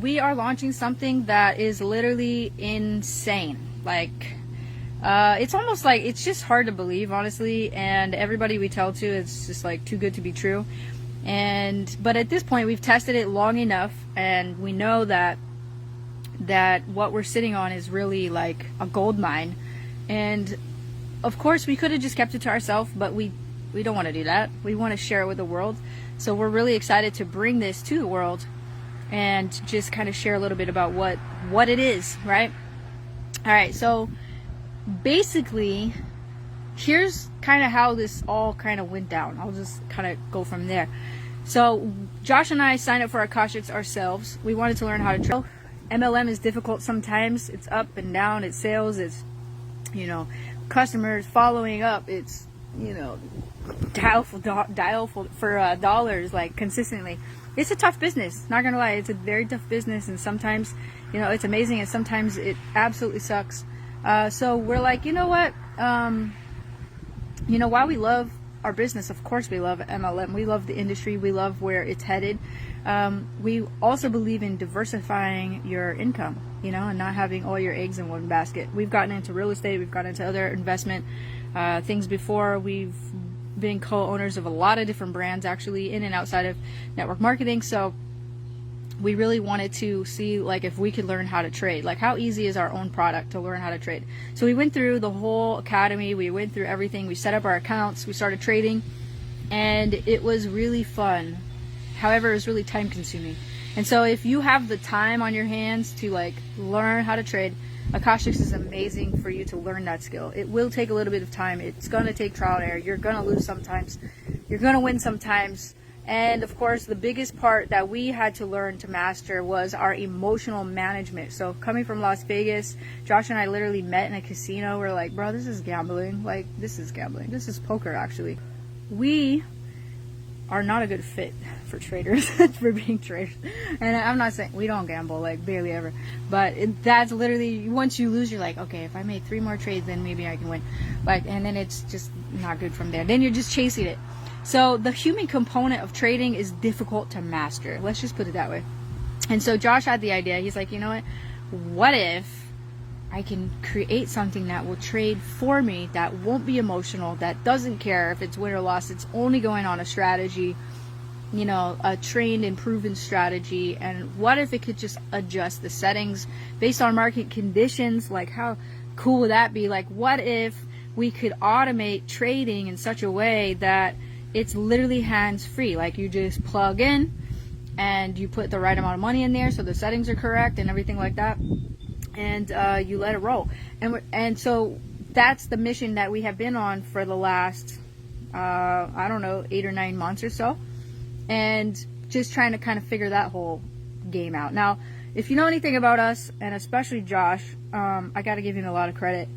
We are launching something that is literally insane. Like, it's almost like, it's just hard to believe, honestly, and everybody we tell to, it's just like too good to be true. But at this point, we've tested it long enough, and we know that what we're sitting on is really like a gold mine. And of course, we could have just kept it to ourselves, but we don't want to do that. We want to share it with the world. So we're really excited to bring this to the world and just kind of share a little bit about what it is, right? All right, so basically, here's kind of how this all kind of went down. I'll just kind of go from there. So Josh and I signed up for Akashics ourselves. We wanted to learn how to trade. MLM is difficult sometimes. It's up and down. It's sales. It's, customers following up. It's, dial for dollars, like, consistently. It's a tough business. Not gonna lie, it's a very tough business, and sometimes, it's amazing, and sometimes it absolutely sucks. So we're like, you know what? While we love our business, of course we love MLM. We love the industry. We love where it's headed. We also believe in diversifying your income, and not having all your eggs in one basket. We've gotten into real estate. We've gotten into other investment things before. We've been co-owners of a lot of different brands, actually, in and outside of network marketing. So we really wanted to see, like, if we could learn how to trade. Like, how easy is our own product to learn how to trade? So we went through the whole academy. We went through everything. We set up our accounts. We started trading, and it was really fun. However, it was really time consuming. And so if you have the time on your hands to, like, learn how to trade, Akashics is amazing for you to learn that skill. It will take a little bit of time. It's going to take trial and error. You're going to lose sometimes. You're going to win sometimes. And of course, the biggest part that we had to learn to master was our emotional management. So coming from Las Vegas, Josh and I literally met in a casino. We're like, bro, this is gambling. Like, this is gambling. This is poker, actually. We are not a good fit for traders, for being traders. And I'm not saying we don't gamble, like, barely ever, but that's literally, once you lose, you're like, okay, if I make 3 more trades, then maybe I can win. Like, and then it's just not good from there. Then you're just chasing it. So the human component of trading is difficult to master. Let's just put it that way. And so Josh had the idea. He's like, you know what if I can create something that will trade for me, that won't be emotional, that doesn't care if it's win or loss. It's only going on a strategy, a trained and proven strategy. And what if it could just adjust the settings based on market conditions? Like, how cool would that be? Like, what if we could automate trading in such a way that it's literally hands-free? Like, you just plug in and you put the right amount of money in there so the settings are correct and everything like that, and you let it roll. And so that's the mission that we have been on for the last, 8 or 9 months or so, and just trying to kind of figure that whole game out. Now, if you know anything about us, and especially Josh, I got to give him a lot of credit.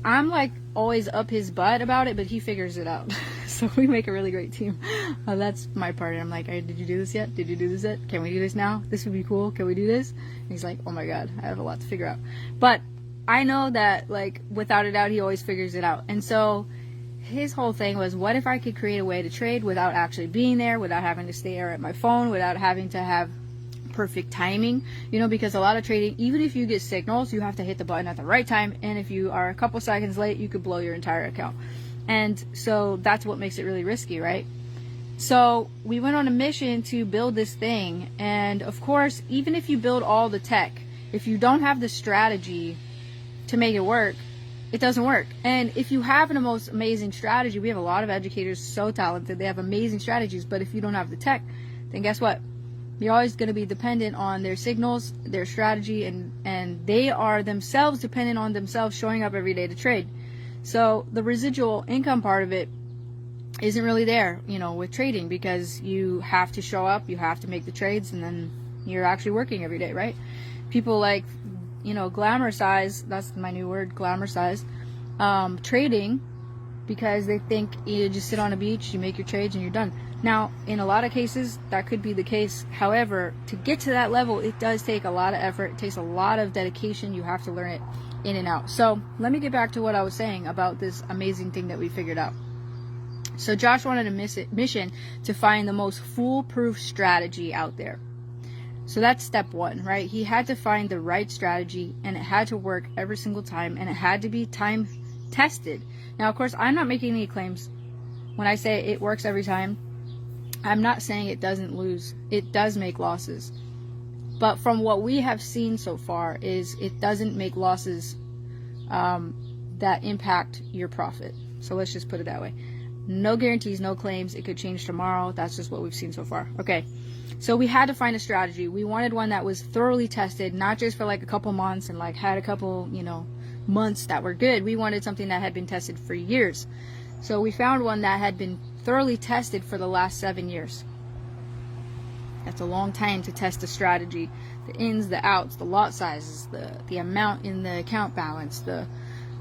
I'm like always up his butt about it, but he figures it out. So we make a really great team. That's my part. I'm like, hey, did you do this yet? Did you do this yet? Can we do this now? This would be cool. Can we do this? And he's like, oh my God, I have a lot to figure out. But I know that, like, without a doubt, he always figures it out. And so his whole thing was, what if I could create a way to trade without actually being there, without having to stare at my phone, without having to have perfect timing, because a lot of trading, even if you get signals, you have to hit the button at the right time, and if you are a couple seconds late, you could blow your entire account. And so that's what makes it really risky, right? So we went on a mission to build this thing, and of course, even if you build all the tech, if you don't have the strategy to make it work, it doesn't work. And if you have an most amazing strategy, we have a lot of educators so talented, they have amazing strategies, but if you don't have the tech, then guess what? You're always going to be dependent on their signals, their strategy, and they are themselves dependent on themselves showing up every day to trade. So the residual income part of it isn't really there, with trading, because you have to show up, you have to make the trades, and then you're actually working every day, right? People like, glamorize, that's my new word, glamorize, trading, because they think you just sit on a beach, you make your trades, and you're done. Now, in a lot of cases, that could be the case. However, to get to that level, it does take a lot of effort. It takes a lot of dedication. You have to learn it in and out. So let me get back to what I was saying about this amazing thing that we figured out. So Josh wanted a mission to find the most foolproof strategy out there. So that's step one, right? He had to find the right strategy, and it had to work every single time, and it had to be time tested. Now, of course, I'm not making any claims. When I say it works every time, I'm not saying it doesn't lose. It does make losses. But from what we have seen so far is it doesn't make losses that impact your profit. So let's just put it that way. No guarantees, no claims. It could change tomorrow. That's just what we've seen so far. Okay. So we had to find a strategy. We wanted one that was thoroughly tested, not just for like a couple months and like had a couple, months that were good. We wanted something that had been tested for years. So we found one that had been thoroughly tested for the last 7 years. That's a long time to test a strategy. The ins, the outs, the lot sizes, the amount in the account balance,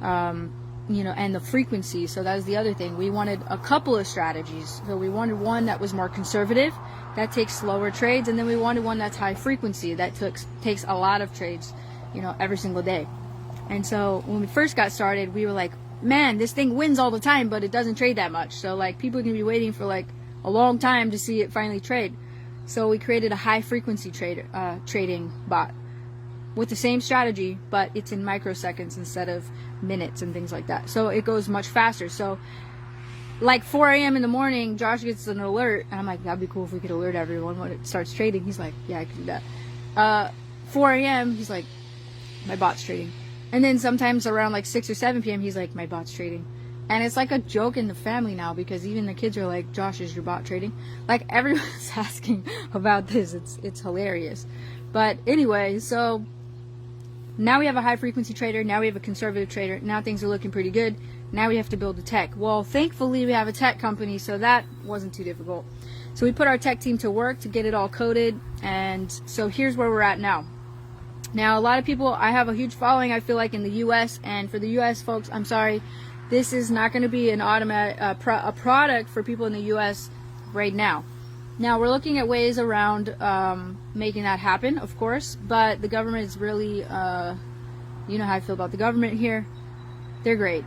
and the frequency. So that was the other thing. We wanted a couple of strategies. So we wanted one that was more conservative, that takes slower trades, and then we wanted one that's high frequency, that takes a lot of trades, every single day. And so when we first got started, we were like, man, this thing wins all the time, but it doesn't trade that much. So like people can be waiting for like a long time to see it finally trade. So we created a high frequency trading bot with the same strategy, but it's in microseconds instead of minutes and things like that. So it goes much faster. So like 4 a.m. in the morning, Josh gets an alert, and I'm like, that'd be cool if we could alert everyone when it starts trading. He's like, yeah, I can do that. 4 a.m., he's like, my bot's trading. And then sometimes around like 6 or 7 p.m., he's like, my bot's trading. And it's like a joke in the family now, because even the kids are like, Josh, is your bot trading? Like everyone's asking about this. It's hilarious. But anyway, so now we have a high frequency trader. Now we have a conservative trader. Now things are looking pretty good. Now we have to build the tech. Well, thankfully we have a tech company, so that wasn't too difficult. So we put our tech team to work to get it all coded. And so here's where we're at now. Now, a lot of people, I have a huge following, I feel like, in the U.S. And for the U.S. folks, I'm sorry, this is not going to be an automatic a product for people in the U.S. right now. Now, we're looking at ways around making that happen, of course. But the government is really, you know how I feel about the government here. They're great.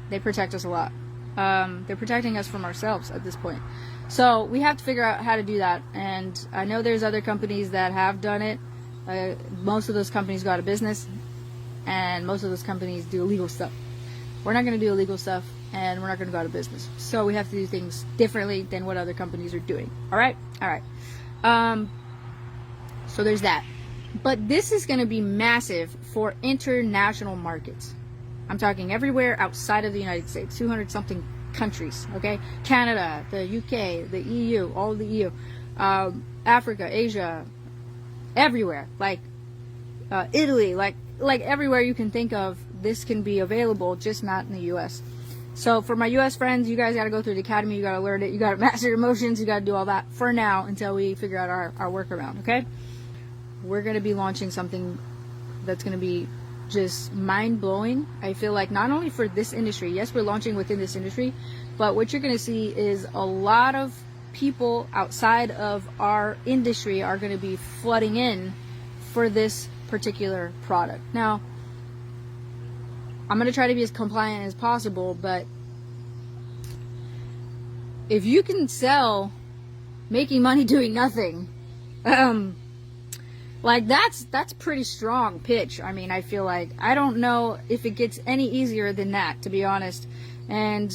They protect us a lot. They're protecting us from ourselves at this point. So we have to figure out how to do that. And I know there's other companies that have done it. Most of those companies go out of business, and most of those companies do illegal stuff. We're not going to do illegal stuff, and we're not going to go out of business. So we have to do things differently than what other companies are doing. All right? All right. So there's that. But this is going to be massive for international markets. I'm talking everywhere outside of the United States, 200 something countries, okay? Canada, the UK, the EU, all of the EU, Africa, Asia, everywhere, like Italy, like everywhere you can think of, this can be available, just not in the US. So for my US friends, you guys got to go through the academy, you got to learn it, you got to master your emotions, you got to do all that for now until we figure out our workaround, okay? We're going to be launching something that's going to be just mind-blowing. I feel like not only for this industry, yes, we're launching within this industry, but what you're going to see is a lot of people outside of our industry are going to be flooding in for this particular product. Now, I'm going to try to be as compliant as possible, but if you can sell making money doing nothing, like that's pretty strong pitch. I mean, I feel like, I don't know if it gets any easier than that, to be honest. And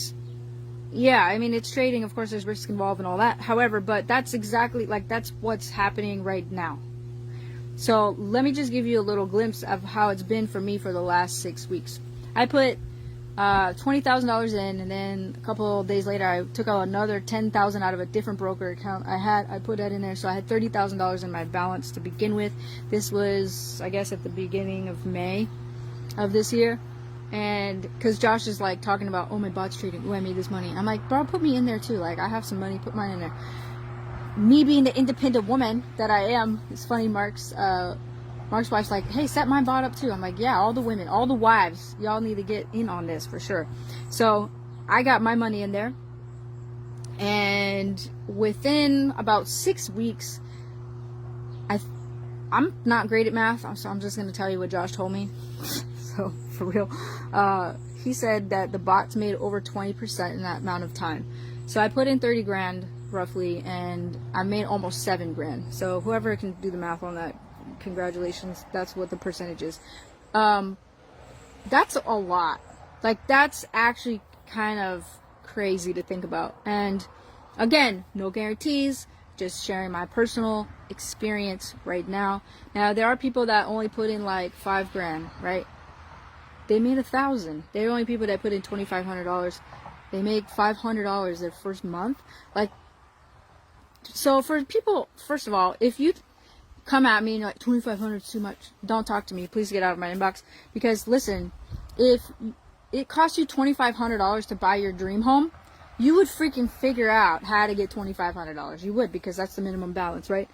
yeah, I mean, it's trading, of course there's risk involved and all that, however, but that's exactly, like, that's what's happening right now. So let me just give you a little glimpse of how it's been for me for the last 6 weeks. I put $20,000 in, and then a couple of days later I took out another $10,000 out of a different broker account I put that in there. So I had $30,000 in my balance to begin with. This was, I guess, at the beginning of May of this year. And because Josh is like talking about, oh, my bot's trading, oh, I made this money. I'm like, bro, put me in there too. Like, I have some money, put mine in there. Me being the independent woman that I am, it's funny, Mark's wife's like, hey, set my bot up too. I'm like, yeah, all the women, all the wives, y'all need to get in on this for sure. So I got my money in there, and within about 6 weeks, I'm not great at math, so I'm just going to tell you what Josh told me. So for real, he said that the bots made over 20% in that amount of time. So I put in 30 grand roughly, and I made almost 7 grand. So whoever can do the math on that, congratulations. That's what the percentage is. That's a lot. Like, that's actually kind of crazy to think about. And again, no guarantees, just sharing my personal experience right now. Now, there are people that only put in like 5 grand, right? They made 1,000. There are only people that put in $2,500. They make $500 their first month. Like, so for people, first of all, if you come at me and you're like, 2,500 is too much, don't talk to me. Please get out of my inbox. Because listen, if it costs you $2,500 to buy your dream home, you would freaking figure out how to get $2,500. You would, because that's the minimum balance, right?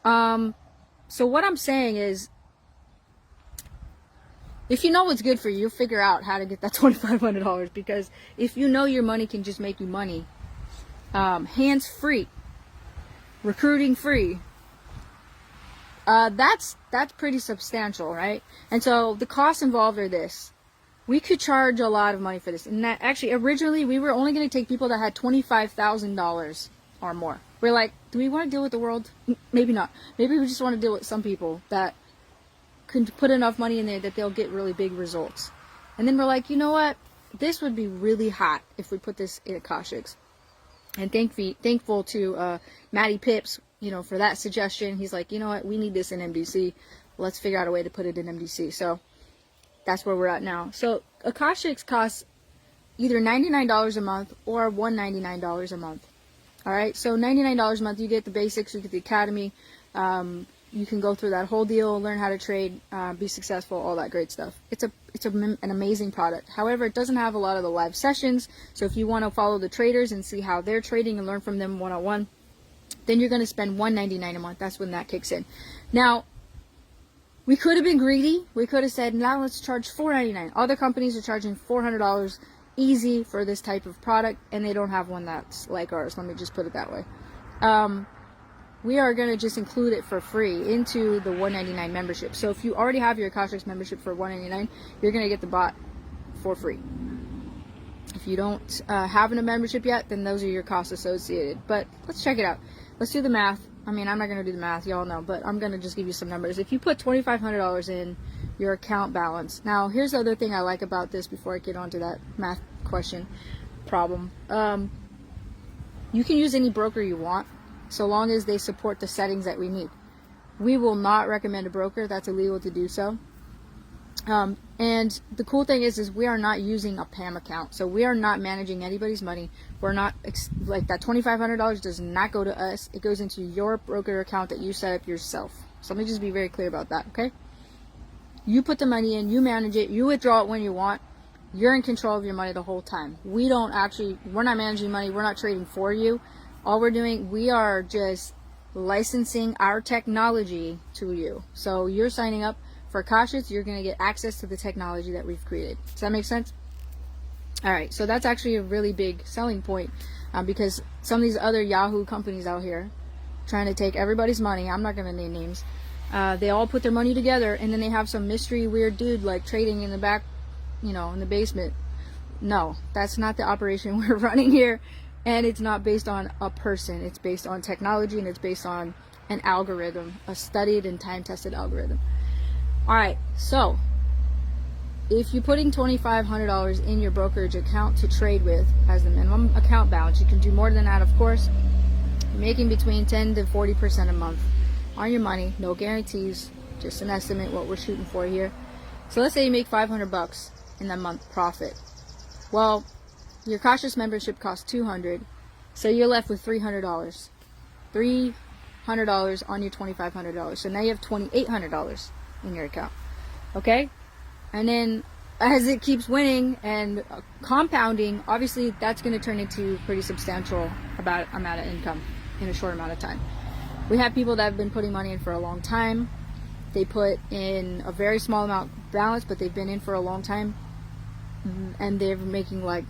So what I'm saying is, if you know what's good for you, you'll figure out how to get that $2,500. Because if you know your money can just make you money, hands free, recruiting free, that's pretty substantial, right? And so the costs involved are this. We could charge a lot of money for this. And that, actually, originally, we were only going to take people that had $25,000 or more. We're like, do we want to deal with the world? Maybe not. Maybe we just want to deal with some people that can put enough money in there that they'll get really big results. And then we're like, you know what? This would be really hot if we put this in Akashics. And thankful to Matty Pips, for that suggestion. He's like, you know what? We need this in MDC. Let's figure out a way to put it in MDC. So that's where we're at now. So Akashics costs either $99 a month or $199 a month. All right. So $99 a month, you get the basics, you get the academy. You can go through that whole deal, learn how to trade, be successful, all that great stuff. It's an amazing product. However, it doesn't have a lot of the live sessions. So if you want to follow the traders and see how they're trading and learn from them one-on-one, then you're going to spend $199 a month. That's when that kicks in. Now, we could have been greedy. We could have said, now let's charge $499. Other companies are charging $400 easy for this type of product, and they don't have one that's like ours. Let me just put it that way. We are going to just include it for free into the $199 membership. So if you already have your Akashics membership for $199, you're going to get the bot for free. If you don't have a membership yet, then those are your costs associated. But let's check it out. Let's do the math. I mean, I'm not going to do the math, y'all know, but I'm going to just give you some numbers. If you put $2,500 in your account balance. Now, here's the other thing I like about this before I get onto that math question problem. You can use any broker you want, so long as they support the settings that we need. We will not recommend a broker. That's illegal to do so. And the cool thing is we are not using a PAM account. So we are not managing anybody's money. We're not, like, that $2,500 does not go to us. It goes into your broker account that you set up yourself. So let me just be very clear about that, okay? You put the money in, you manage it, you withdraw it when you want. You're in control of your money the whole time. We're not managing money. We're not trading for you. All we're doing, we are just licensing our technology to you. So you're signing up for Akashics, you're going to get access to the technology that we've created. Does that make sense? All right, so that's actually a really big selling point because some of these other Yahoo companies out here trying to take everybody's money, I'm not going to name names, they all put their money together and then they have some mystery weird dude like trading in the back, in the basement. No, that's not the operation we're running here. And it's not based on a person. It's based on technology and it's based on an algorithm, a studied and time-tested algorithm. Alright, so if you're putting $2,500 in your brokerage account to trade with as the minimum account balance, you can do more than that, of course. You're making between 10 to 40% a month on your money. No guarantees, just an estimate what we're shooting for here. So let's say you make $500 in a month profit. Well, your Akashics membership costs $200, so you're left with $300. $300 on your $2,500. So now you have $2,800 in your account. Okay? And then as it keeps winning and compounding, obviously that's going to turn into pretty substantial amount of income in a short amount of time. We have people that have been putting money in for a long time. They put in a very small amount balance, but they've been in for a long time, and they're making like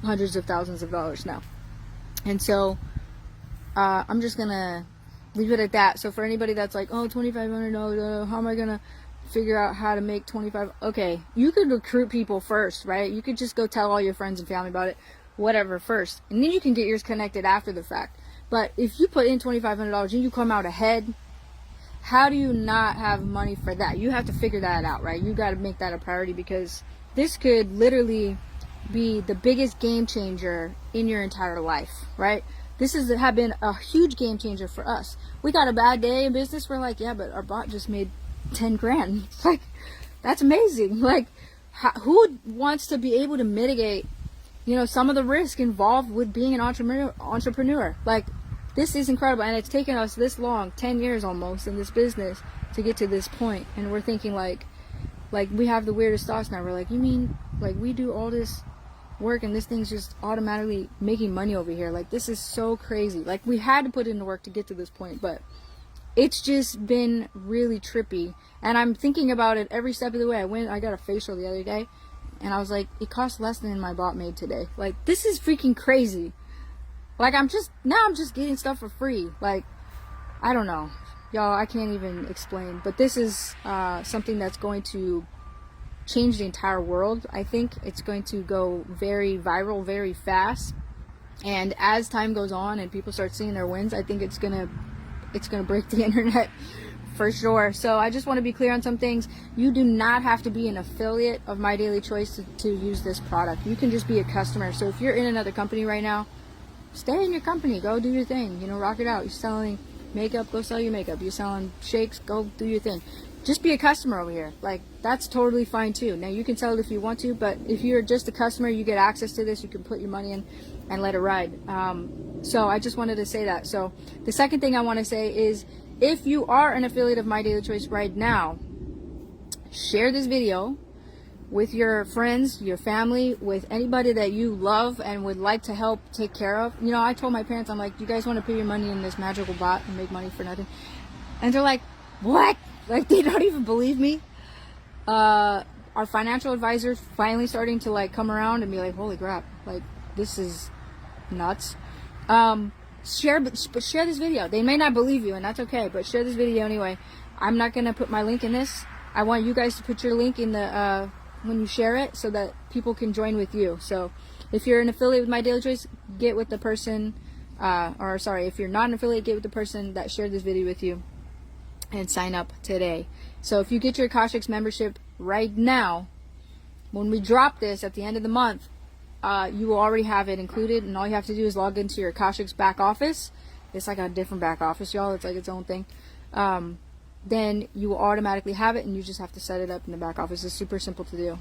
hundreds of thousands of dollars now. And so I'm just gonna leave it at that. So for anybody that's like, oh, $2,500, how am I gonna figure out how to make 25? Okay, you could recruit people first, right? You could just go tell all your friends and family about it, whatever, first, and then you can get yours connected after the fact. But if you put in $2,500 and you come out ahead, how do you not have money for that? You have to figure that out, right? You got to make that a priority, because this could literally be the biggest game changer in your entire life, right? This have been a huge game changer for us. We got a bad day in business. We're like, yeah, but our bot just made 10 grand. It's like, that's amazing. Like, who wants to be able to mitigate, you know, some of the risk involved with being an entrepreneur? Like, this is incredible. And it's taken us this long, 10 years almost in this business to get to this point. And we're thinking like we have the weirdest thoughts now. We're like, you mean like we do all this work and this thing's just automatically making money over here? Like, this is so crazy. Like, we had to put in the work to get to this point, but it's just been really trippy. And I'm thinking about it every step of the way. I got a facial the other day, and I was like, it cost less than my bot made today. Like, this is freaking crazy. Like, I'm just getting stuff for free. Like, I don't know, y'all, I can't even explain, but this is something that's going to change the entire world. I think it's going to go very viral very fast, and as time goes on and people start seeing their wins, I think it's gonna break the internet for sure. So I just want to be clear on some things. You do not have to be an affiliate of My Daily Choice to use this product. You can just be a customer. So if you're in another company right now, stay in your company, go do your thing, you know, rock it out. You're selling makeup, go sell your makeup. You're selling shakes, go do your thing. Just be a customer over here. Like, that's totally fine too. Now, you can sell it if you want to, but if you're just a customer, you get access to this. You can put your money in and let it ride. So I just wanted to say that. So the second thing I want to say is, if you are an affiliate of My Daily Choice right now, share this video with your friends, your family, with anybody that you love and would like to help take care of. You know, I told my parents, I'm like, you guys want to put your money in this magical bot and make money for nothing? And they're like, what? Like, they don't even believe me. Our financial advisors finally starting to like come around and be like, holy crap, like, this is nuts. Share this video. They may not believe you, and that's okay, but share this video anyway. I'm not gonna put my link in this. I want you guys to put your link in the when you share it, so that people can join with you. So if you're an affiliate with My Daily Choice, get with the person, if you're not an affiliate, get with the person that shared this video with you and sign up today. So if you get your Akashics membership right now, when we drop this at the end of the month, you will already have it included, and all you have to do is log into your Akashics back office. It's like a different back office, y'all. It's like its own thing. Then you will automatically have it, and you just have to set it up in the back office. It's super simple to do.